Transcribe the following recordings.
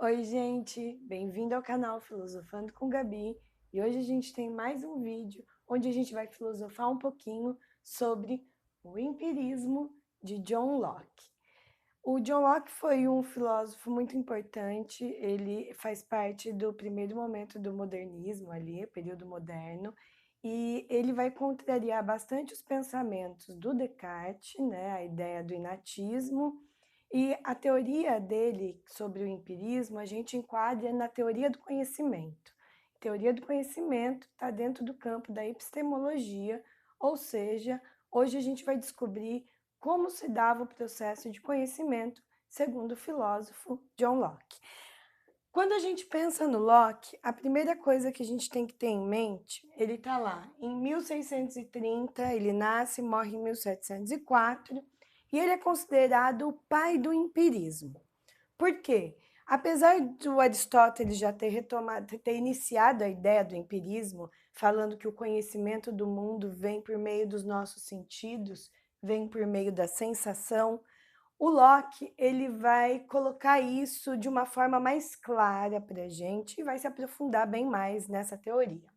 Oi, gente! Bem-vindo ao canal Filosofando com Gabi. E hoje a gente tem mais um vídeo onde a gente vai filosofar um pouquinho sobre o empirismo de John Locke. O John Locke foi um filósofo muito importante, ele faz parte do primeiro momento do modernismo ali, período moderno, e ele vai contrariar bastante os pensamentos do Descartes, né, a ideia do inatismo, e a teoria dele sobre o empirismo a gente enquadra na teoria do conhecimento. A teoria do conhecimento está dentro do campo da epistemologia, ou seja, hoje a gente vai descobrir como se dava o processo de conhecimento segundo o filósofo John Locke. Quando a gente pensa no Locke, a primeira coisa que a gente tem que ter em mente, ele está lá em 1630, ele nasce e morre em 1704, e ele é considerado o pai do empirismo. Por quê? Apesar do Aristóteles já ter iniciado a ideia do empirismo, falando que o conhecimento do mundo vem por meio dos nossos sentidos, vem por meio da sensação, o Locke ele vai colocar isso de uma forma mais clara para a gente e vai se aprofundar bem mais nessa teoria.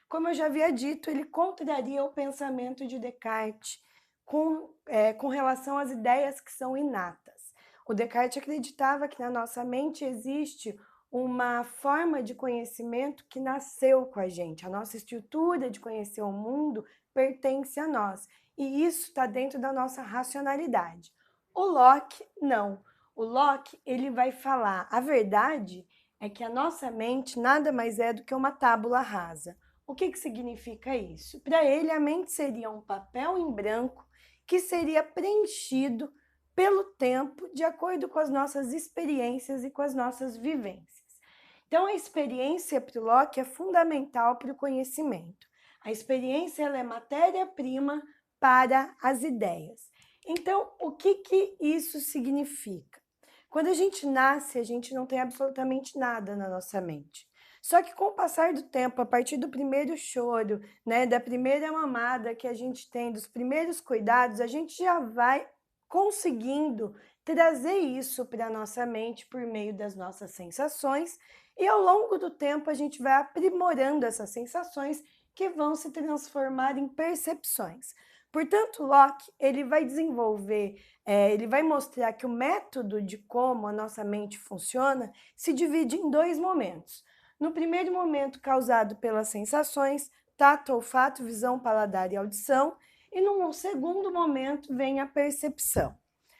Como eu já havia dito, ele contraria o pensamento de Descartes com relação às ideias que são inatas. O Descartes acreditava que na nossa mente existe uma forma de conhecimento que nasceu com a gente. A nossa estrutura de conhecer o mundo pertence a nós. E isso está dentro da nossa racionalidade. O Locke, não. O Locke, ele vai falar, a verdade é que a nossa mente nada mais é do que uma tábula rasa. O que significa isso? Para ele, a mente seria um papel em branco que seria preenchido pelo tempo de acordo com as nossas experiências e com as nossas vivências. Então, a experiência para o Locke é fundamental para o conhecimento. A experiência ela é matéria-prima para as ideias. Então, o que isso significa? Quando a gente nasce, a gente não tem absolutamente nada na nossa mente. Só que com o passar do tempo, a partir do primeiro choro, né, da primeira mamada que a gente tem, dos primeiros cuidados, a gente já vai conseguindo trazer isso para a nossa mente por meio das nossas sensações e ao longo do tempo a gente vai aprimorando essas sensações que vão se transformar em percepções. Portanto, Locke ele vai desenvolver, ele vai mostrar que o método de como a nossa mente funciona se divide em dois momentos. No primeiro momento, causado pelas sensações, tato, olfato, visão, paladar e audição, e num segundo momento vem a percepção.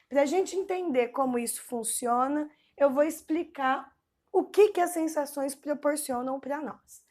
Para a gente entender como isso funciona, eu vou explicar o que as sensações proporcionam para nós.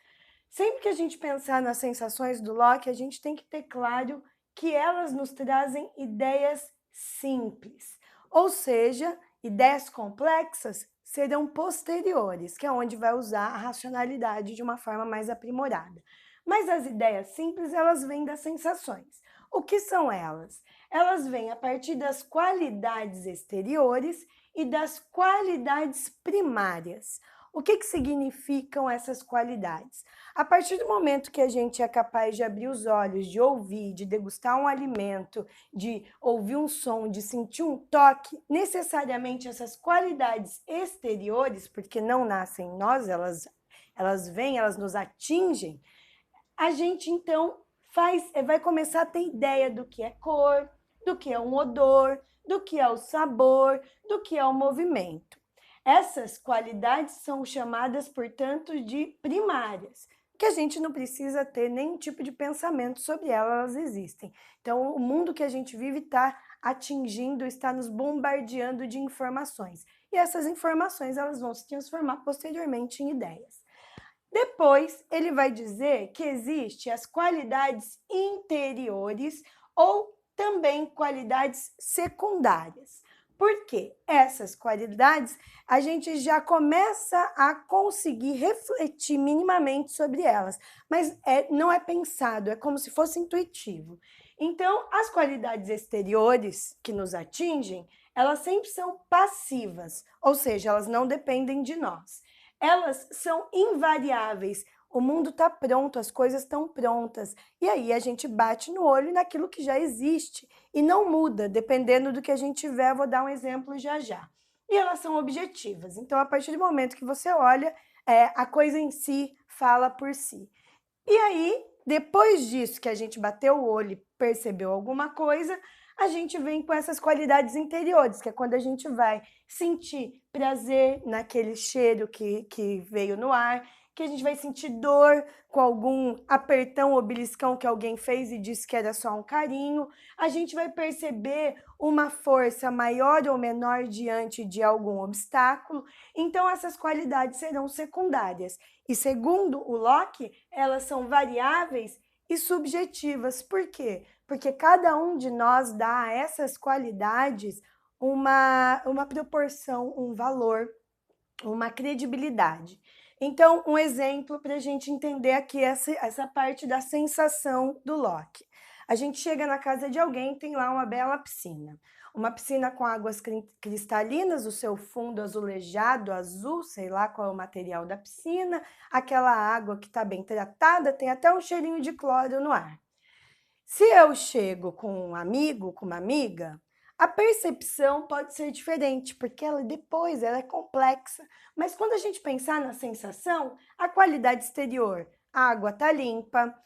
Sempre que a gente pensar nas sensações do Locke, a gente tem que ter claro que elas nos trazem ideias simples, ou seja, ideias complexas serão posteriores, que é onde vai usar a racionalidade de uma forma mais aprimorada. Mas as ideias simples, elas vêm das sensações. O que são elas? Elas vêm a partir das qualidades exteriores e das qualidades primárias. O que significam essas qualidades? A partir do momento que a gente é capaz de abrir os olhos, de ouvir, de degustar um alimento, de ouvir um som, de sentir um toque, necessariamente essas qualidades exteriores, porque não nascem em nós, elas vêm, elas nos atingem, a gente então vai começar a ter ideia do que é cor, do que é um odor, do que é o sabor, do que é o movimento. Essas qualidades são chamadas, portanto, de primárias, que a gente não precisa ter nenhum tipo de pensamento sobre elas, elas existem. Então, o mundo que a gente vive está atingindo, está nos bombardeando de informações. E essas informações elas vão se transformar posteriormente em ideias. Depois, ele vai dizer que existem as qualidades interiores ou também qualidades secundárias. Por quê? Essas qualidades a gente já começa a conseguir refletir minimamente sobre elas, mas não é pensado, é como se fosse intuitivo. Então, as qualidades exteriores que nos atingem, elas sempre são passivas, ou seja, elas não dependem de nós. Elas são invariáveis. O mundo está pronto, as coisas estão prontas. E aí a gente bate no olho naquilo que já existe e não muda, dependendo do que a gente tiver. Vou dar um exemplo já já. e elas são objetivas. Então, a partir do momento que você olha, a coisa em si fala por si. E aí, depois disso que a gente bateu o olho e percebeu alguma coisa, a gente vem com essas qualidades interiores, que é quando a gente vai sentir prazer naquele cheiro que veio no ar, que a gente vai sentir dor com algum apertão ou beliscão que alguém fez e disse que era só um carinho, a gente vai perceber uma força maior ou menor diante de algum obstáculo, então essas qualidades serão secundárias. E segundo o Locke, elas são variáveis e subjetivas. Por quê? Porque cada um de nós dá a essas qualidades uma proporção, um valor, uma credibilidade. Então, um exemplo para a gente entender aqui essa parte da sensação do Locke. A gente chega na casa de alguém, tem lá uma bela piscina. Uma piscina com águas cristalinas, o seu fundo azulejado, azul, sei lá qual é o material da piscina, aquela água que está bem tratada, tem até um cheirinho de cloro no ar. Se eu chego com um amigo, com uma amiga, a percepção pode ser diferente, porque ela é complexa. Mas quando a gente pensar na sensação, a qualidade exterior, a água está limpa,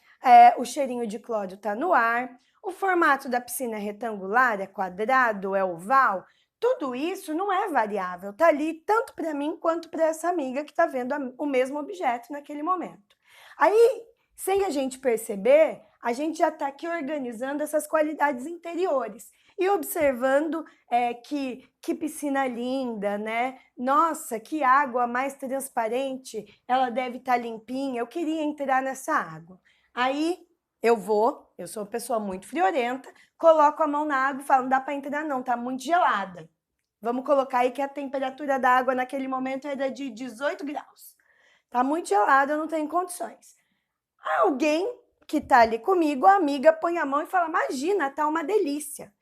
o cheirinho de cloro está no ar, o formato da piscina é retangular, é quadrado, é oval, tudo isso não é variável, está ali tanto para mim quanto para essa amiga que está vendo o mesmo objeto naquele momento. Aí, sem a gente perceber, a gente já está aqui organizando essas qualidades interiores e observando que piscina linda, né? Nossa, que água mais transparente, ela deve estar limpinha, eu queria entrar nessa água. Aí eu sou uma pessoa muito friorenta, coloco a mão na água e falo, não dá para entrar não, tá muito gelada. Vamos colocar aí que a temperatura da água naquele momento era de 18 graus. Tá muito gelada, eu não tenho condições. Alguém que está ali comigo, a amiga, põe a mão e fala, imagina, tá uma delícia.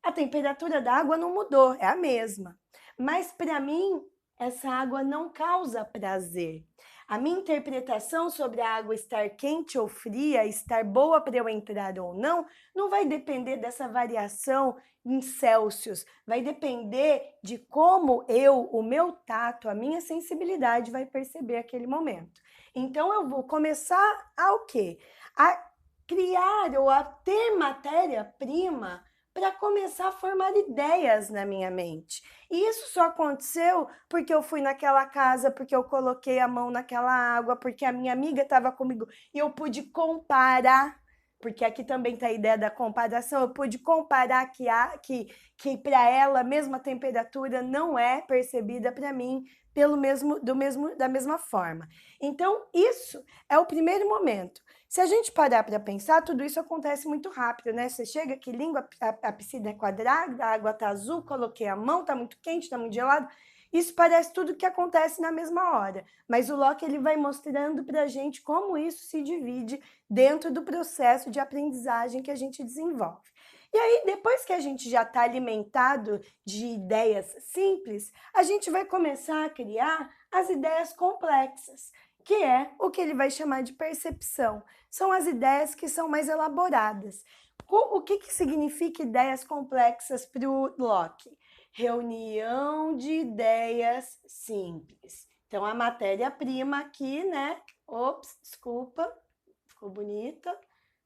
A temperatura da água não mudou, é a mesma. Mas para mim, essa água não causa prazer. A minha interpretação sobre a água estar quente ou fria, estar boa para eu entrar ou não vai depender dessa variação em Celsius. Vai depender de como o meu tato, a minha sensibilidade vai perceber aquele momento. Então eu vou começar a o quê? A criar ou a ter matéria-prima para começar a formar ideias na minha mente. E isso só aconteceu porque eu fui naquela casa, porque eu coloquei a mão naquela água, porque a minha amiga estava comigo e eu pude comparar, porque aqui também está a ideia da comparação, eu pude comparar que para ela a mesma temperatura não é percebida para mim da mesma forma. Então, isso é o primeiro momento. Se a gente parar para pensar, tudo isso acontece muito rápido, né? Você chega aqui, língua, a piscina é quadrada, a água tá azul, coloquei a mão, tá muito quente, tá muito gelado. Isso parece tudo que acontece na mesma hora, mas o Locke ele vai mostrando para a gente como isso se divide dentro do processo de aprendizagem que a gente desenvolve. E aí, depois que a gente já está alimentado de ideias simples, a gente vai começar a criar as ideias complexas, que é o que ele vai chamar de percepção. São as ideias que são mais elaboradas. O que significa ideias complexas para o Locke? Reunião de ideias simples. Então, a matéria-prima aqui, né? Ops, desculpa, ficou bonita.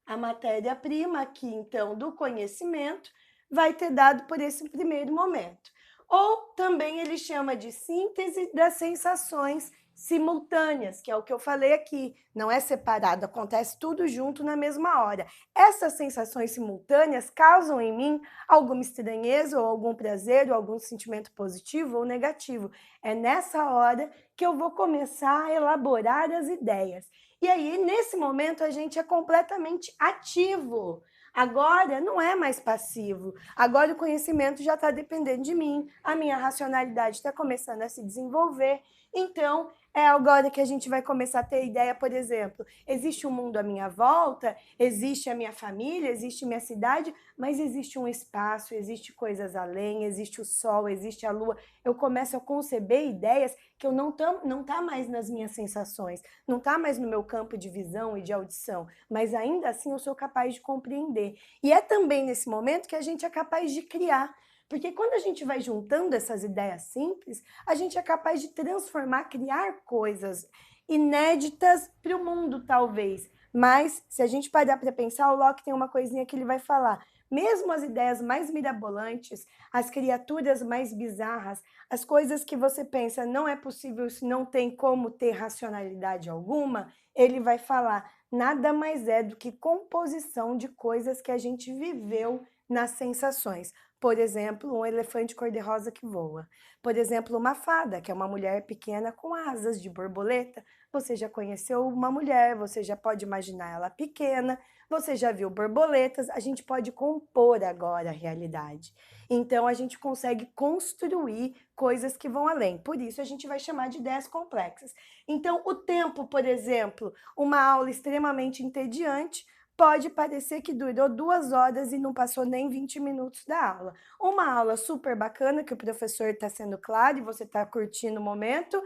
A matéria-prima aqui, então, do conhecimento vai ter dado por esse primeiro momento. Ou também ele chama de síntese das sensações simultâneas, que é o que eu falei aqui, não é separado, acontece tudo junto na mesma hora. Essas sensações simultâneas causam em mim alguma estranheza ou algum prazer ou algum sentimento positivo ou negativo. É nessa hora que eu vou começar a elaborar as ideias. E aí, nesse momento, a gente é completamente ativo. Agora não é mais passivo. Agora o conhecimento já está dependendo de mim, a minha racionalidade está começando a se desenvolver. Então, é agora que a gente vai começar a ter ideia, por exemplo, existe um mundo à minha volta, existe a minha família, existe minha cidade, mas existe um espaço, existe coisas além, existe o sol, existe a lua. Eu começo a conceber ideias que eu não tá mais nas minhas sensações, não está mais no meu campo de visão e de audição, mas ainda assim eu sou capaz de compreender. E é também nesse momento que a gente é capaz de criar, Porque quando a gente vai juntando essas ideias simples, a gente é capaz de transformar, criar coisas inéditas para o mundo, talvez. Mas, se a gente parar para pensar, o Locke tem uma coisinha que ele vai falar. Mesmo as ideias mais mirabolantes, as criaturas mais bizarras, as coisas que você pensa não é possível, isso não tem como ter racionalidade alguma, ele vai falar, nada mais é do que composição de coisas que a gente viveu nas sensações. Por exemplo, um elefante cor-de-rosa que voa. Por exemplo, uma fada, que é uma mulher pequena com asas de borboleta. Você já conheceu uma mulher, você já pode imaginar ela pequena, você já viu borboletas, a gente pode compor agora a realidade. Então, a gente consegue construir coisas que vão além. Por isso, a gente vai chamar de ideias complexas. Então, o tempo, por exemplo, uma aula extremamente entediante, pode parecer que durou 2 horas e não passou nem 20 minutos da aula. Uma aula super bacana, que o professor está sendo claro e você está curtindo o momento,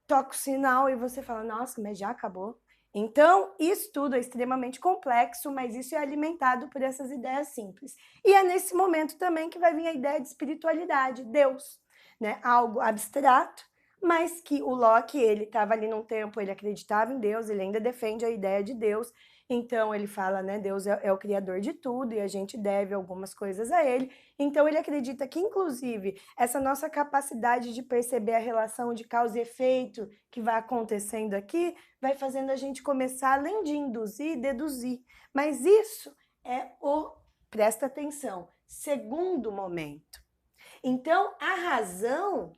toca o sinal e você fala, nossa, mas já acabou? Então, isso tudo é extremamente complexo, mas isso é alimentado por essas ideias simples. E é nesse momento também que vai vir a ideia de espiritualidade, Deus, né? Algo abstrato, mas que o Locke, ele estava ali num tempo, ele acreditava em Deus, ele ainda defende a ideia de Deus, então ele fala, né, Deus é o criador de tudo e a gente deve algumas coisas a ele, então ele acredita que, inclusive, essa nossa capacidade de perceber a relação de causa e efeito que vai acontecendo aqui, vai fazendo a gente começar, além de induzir, deduzir. Mas isso é presta atenção, segundo momento. Então, a razão,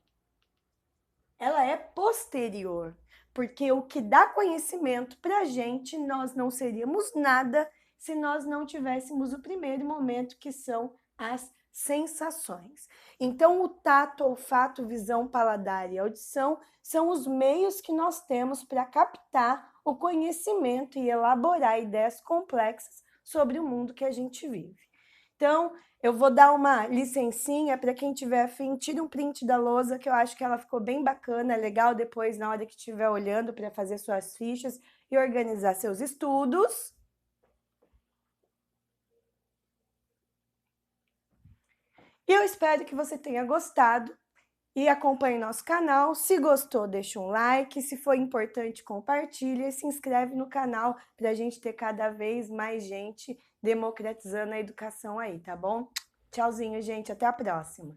ela é posterior, porque o que dá conhecimento para a gente, nós não seríamos nada se nós não tivéssemos o primeiro momento, que são as sensações. Então, o tato, olfato, visão, paladar e audição são os meios que nós temos para captar o conhecimento e elaborar ideias complexas sobre o mundo que a gente vive. Então, eu vou dar uma licencinha para quem tiver afim, tire um print da lousa, que eu acho que ela ficou bem bacana, legal depois, na hora que estiver olhando para fazer suas fichas e organizar seus estudos. Eu espero que você tenha gostado e acompanhe nosso canal. Se gostou, deixa um like. Se for importante, compartilha e se inscreve no canal para a gente ter cada vez mais gente democratizando a educação aí, tá bom? Tchauzinho, gente. Até a próxima.